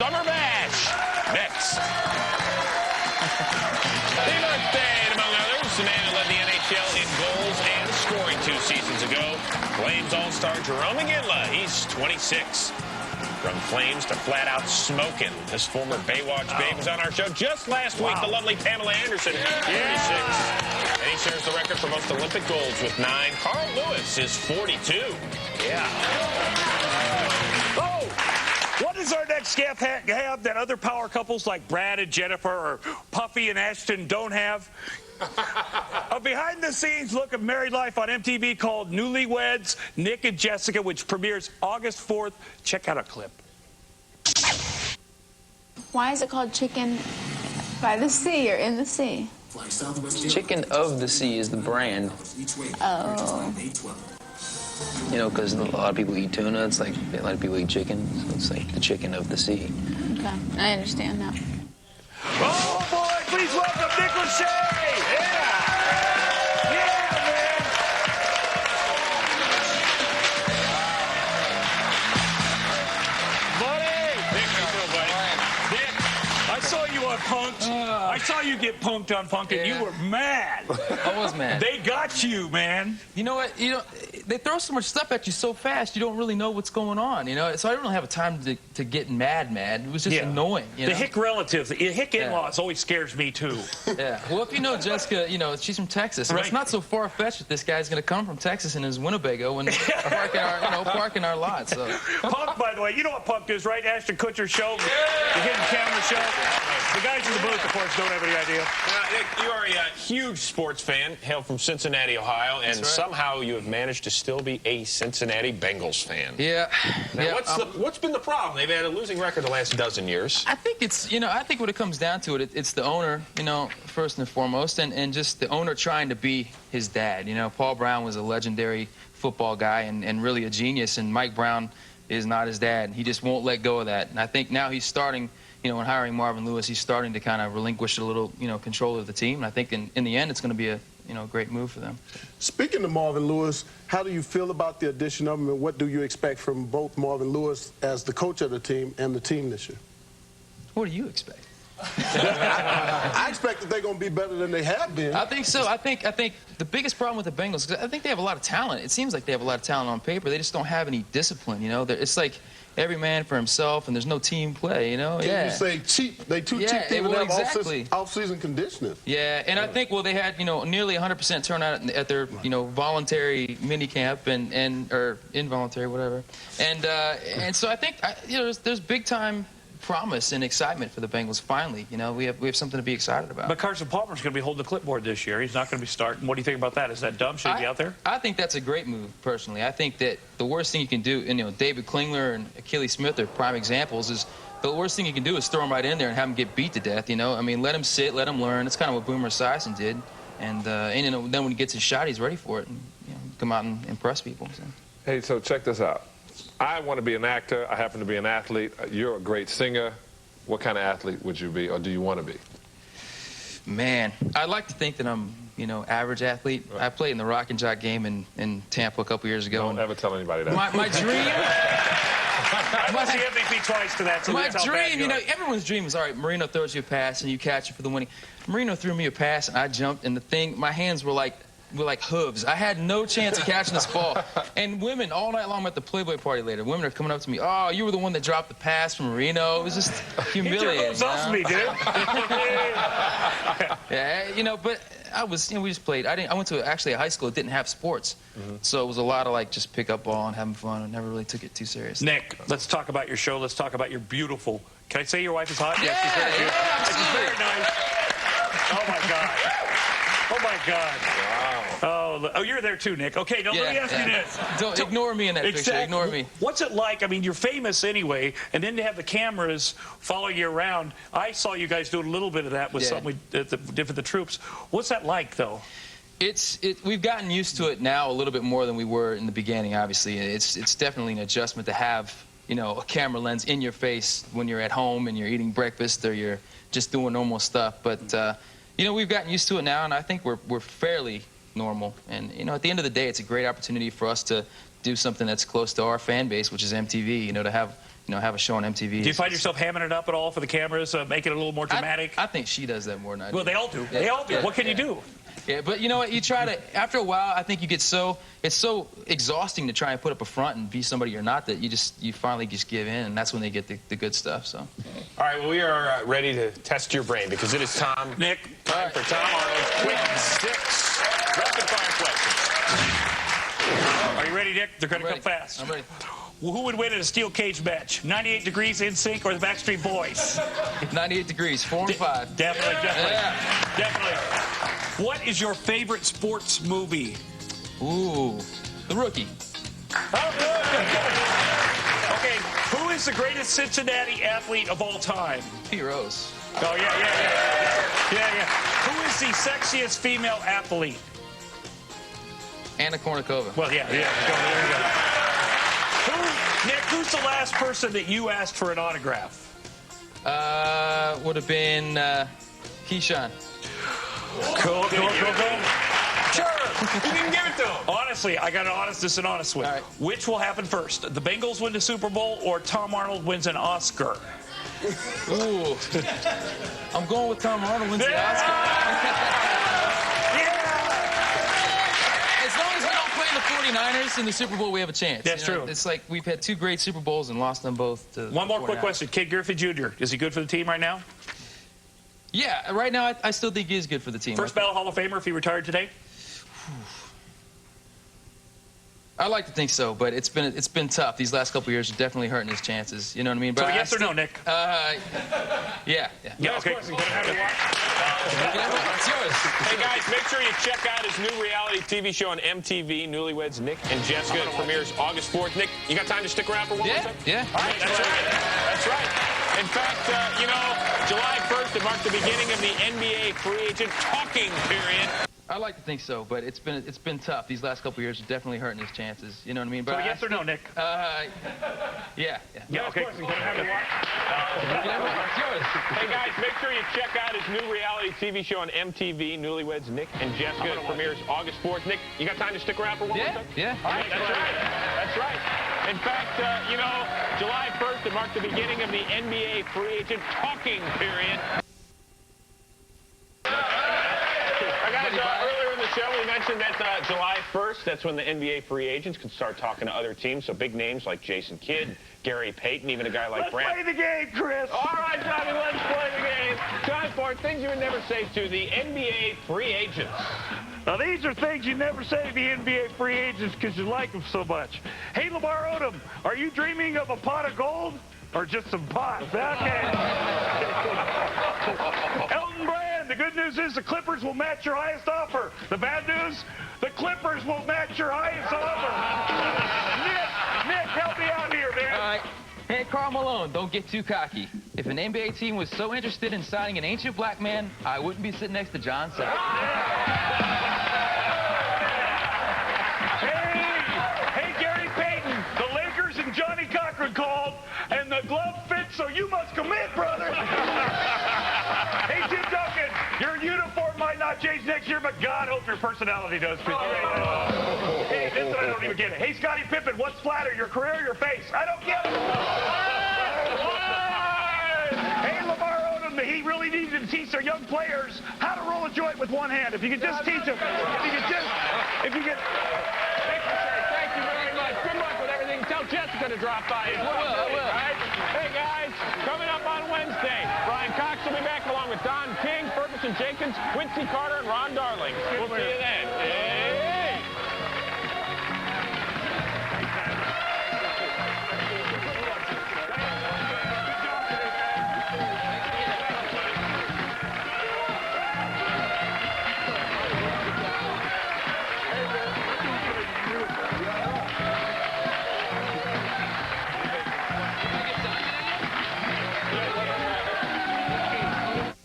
Summer Bash next. Steve Birthday, among others, the man who led the NHL in goals and scoring 2 seasons ago. Flames All-Star Jerome McGinley, he's 26. From Flames to flat-out smoking. This former Baywatch babe was on our show just last week. The lovely Pamela Anderson, 36. And he shares the record for most Olympic golds with 9. Carl Lewis is 42. Yeah. What does our next guest have that other power couples like Brad and Jennifer or Puffy and Ashton don't have? A behind-the-scenes look of married life on MTV called Newlyweds, Nick and Jessica, which premieres August 4th. Check out a clip. Why is it called Chicken by the Sea or in the sea? Chicken of the Sea is the brand. Oh. You know, because a lot of people eat tuna. It's like a lot of people eat chicken. So it's like the chicken of the sea. Okay, I understand now. Oh, boy, please welcome Nick Lachey. Yeah. Yeah, man. Buddy. Nick, how you doing, buddy? Nick, I saw you on Punk'd. I saw you get punked on Punk'd, and you were mad. I was mad. They got you, man. You know what? They throw so much stuff at you so fast, you don't really know what's going on, you know? So I didn't really have a time to get mad. It was just annoying, you know? The hick relatives, the hick in-laws always scares me, too. Yeah. Well, if you know Jessica, you know, she's from Texas. Right. It's not so far-fetched that this guy's going to come from Texas and is Winnebago and park in our lot, so. Punk, by the way, you know what Punk is, right? Ashton Kutcher's show, the hidden camera show. The guys in the booth, of course, don't have any idea. Nick, you are a huge sports fan, hail from Cincinnati, Ohio, and somehow you have managed to still be a Cincinnati Bengals fan. Yeah. Now, what's been the problem? They've had a losing record the last dozen years. I think it's, I think what it comes down to, it's the owner, first and foremost, and just the owner trying to be his dad. Paul Brown was a legendary football guy and really a genius, and Mike Brown is not his dad. He just won't let go of that. And I think now he's starting, in hiring Marvin Lewis, he's starting to kind of relinquish a little, control of the team. And I think in the end, it's going to be a, great move for them. Speaking of Marvin Lewis, how do you feel about the addition of him, and what do you expect from both Marvin Lewis as the coach of the team and the team this year? What do you expect? I expect that they're going to be better than they have been. I think so. I think the biggest problem with the Bengals, I think they have a lot of talent. It seems like they have a lot of talent on paper. They just don't have any discipline, It's like every man for himself, and there's no team play, Can you say cheap? They too cheap to even have off-season conditioning. Yeah, and I think, they had, nearly 100% turnout at their, voluntary mini camp or involuntary, whatever. And so I think, there's big time promise and excitement for the Bengals. Finally, we have something to be excited about. But Carson Palmer's going to be holding the clipboard this year. He's not going to be starting. What do you think about that? Is that dumb? Should he be out there? I think that's a great move, personally. I think that the worst thing you can do, and David Klingler and Achilles Smith are prime examples, is the worst thing you can do is throw him right in there and have him get beat to death. I mean, let him sit, let him learn. That's kind of what Boomer Esiason did, and then when he gets his shot, he's ready for it, and come out and impress people. So. Hey, so check this out. I want to be an actor. I happen to be an athlete. You're a great singer. What kind of athlete would you be, or do you want to be? Man, I'd like to think that I'm, average athlete. Right. I played in the Rock and Jock game in Tampa a couple years ago. Don't ever tell anybody that. My dream... I must see MVP twice to that. So my dream, everyone's dream is, all right, Marino throws you a pass and you catch it for the winning. Marino threw me a pass and I jumped, and my hands were like hooves. I had no chance of catching this ball. And women, all night long, I'm at the Playboy party later, women are coming up to me, oh, you were the one that dropped the pass from Marino. It was just humiliating. Get your hooves off me, dude. Yeah, but I was, we just played. I went to actually a high school that didn't have sports. So it was a lot of just pick up ball and having fun. I never really took it too seriously. Nick, let's talk about your show. Let's talk about your beautiful, can I say your wife is hot? Yeah, she's very nice. Oh, my God. Oh, my God. Wow. Oh, you're there too, Nick. Okay, now let me ask you this. Don't ignore me in that picture. Ignore me. What's it like? I mean, you're famous anyway, and then to have the cameras following you around. I saw you guys doing a little bit of that with something we did for the troops. What's that like, though? We've gotten used to it now a little bit more than we were in the beginning, obviously. It's definitely an adjustment to have, a camera lens in your face when you're at home and you're eating breakfast or you're just doing normal stuff. But, we've gotten used to it now, and I think we're fairly normal. And, at the end of the day, it's a great opportunity for us to do something that's close to our fan base, which is MTV, to have have a show on MTV. Do you find yourself hamming it up at all for the cameras, making it a little more dramatic? I think she does that more than I do. Well, they all do. They all do. Yeah. What can you do? Yeah, but you know what? You try to, after a while, I think you get it's so exhausting to try and put up a front and be somebody you're not that you finally just give in, and that's when they get the good stuff, so. All right, well, we are ready to test your brain because it is time. Nick. Time for Tom Arnold's Quick 6 rapid-fire questions. Are you ready, Nick? They're going to come fast. I'm ready. Well, who would win in a steel cage match? 98 Degrees, NSYNC, or the Backstreet Boys? 98 Degrees, 4 and 5. Definitely. Yeah. Definitely. What is your favorite sports movie? Ooh, The Rookie. Oh, good. Okay, who is the greatest Cincinnati athlete of all time? Pete Rose. Oh, yeah. Who is the sexiest female athlete? Anna Kournikova. Well, yeah. There you go. Nick, who's the last person that you asked for an autograph? Would have been Keyshawn. Cool. Sure. You didn't give it to him. Honestly, I got an honest one. All right. Which will happen first? The Bengals win the Super Bowl or Tom Arnold wins an Oscar? Ooh. I'm going with Tom Arnold wins the Oscar. As long as we don't play the 49ers in the Super Bowl, we have a chance. That's true. It's like we've had 2 great Super Bowls and lost them both to One more quick 49ers. question. Kid Griffey Jr., is he good for the team right now? Yeah, right now I still think he is good for the team. First ballot Hall of Famer if he retired today? I like to think so, but it's been tough. These last couple of years are definitely hurting his chances. You know what I mean? But So yes or no, Nick? Yeah. Okay. It's yours. Hey, guys, make sure you check out his new reality TV show on MTV, Newlyweds, Nick and Jessica. It premieres August 4th. Nick, you got time to stick around for one more second? Yeah. All right, that's right. In fact, July 1st, it marked the beginning of the NBA free agent talking period. I like to think so, but it's been tough. These last couple of years are definitely hurting his chances. You know what I mean? But So yes or no, Nick? Yeah. Okay. It's yours. Hey, guys, make sure you check out his new reality TV show on MTV, Newlyweds, Nick and Jessica. It premieres August 4th. Nick, you got time to stick around for one more second? Yeah. All right, that's right. In fact, July 1st, it marked the beginning of the NBA free agent talking period. Earlier in the show, we mentioned that July 1st, that's when the NBA free agents can start talking to other teams. So big names like Jason Kidd, Gary Payton, even a guy like Brand. Play the game, Chris. All right, Johnny, let's play the game. Time for things you would never say to the NBA free agents. Now, these are things you never say to the NBA free agents because you like them so much. Hey, Lamar Odom, are you dreaming of a pot of gold or just some pot? Okay. Elton Brand, the good news is the Clippers will match your highest offer. The bad news, the Clippers will match your highest offer. Nick, help me out here, man. All right. Hey, Karl Malone, don't get too cocky. If an NBA team was so interested in signing an ancient black man, I wouldn't be sitting next to John Sachs. Hey, Gary Payton, the Lakers and Johnny Cochran called, and the glove fits, so you must commit, brother. Hey, Tim Duncan, your uniform might not change next year, but God, hope your personality does. Hey, this one I don't even get it. Hey, Scottie Pippen, what's flatter, your career or your face? I don't get it. Hey, Lamar Odom, the Heat really needed to teach their young players how to roll a joint with one hand. If you could just teach them, if you could. Thank you very much. Good luck with everything. Tell Jessica to drop by as well. I will. All right? Hey, guys, coming up on Wednesday, Brian Cox will be back along with Don King, Ferguson Jenkins, Quincy Carter, and Ron Darling. We'll see you then. Yeah.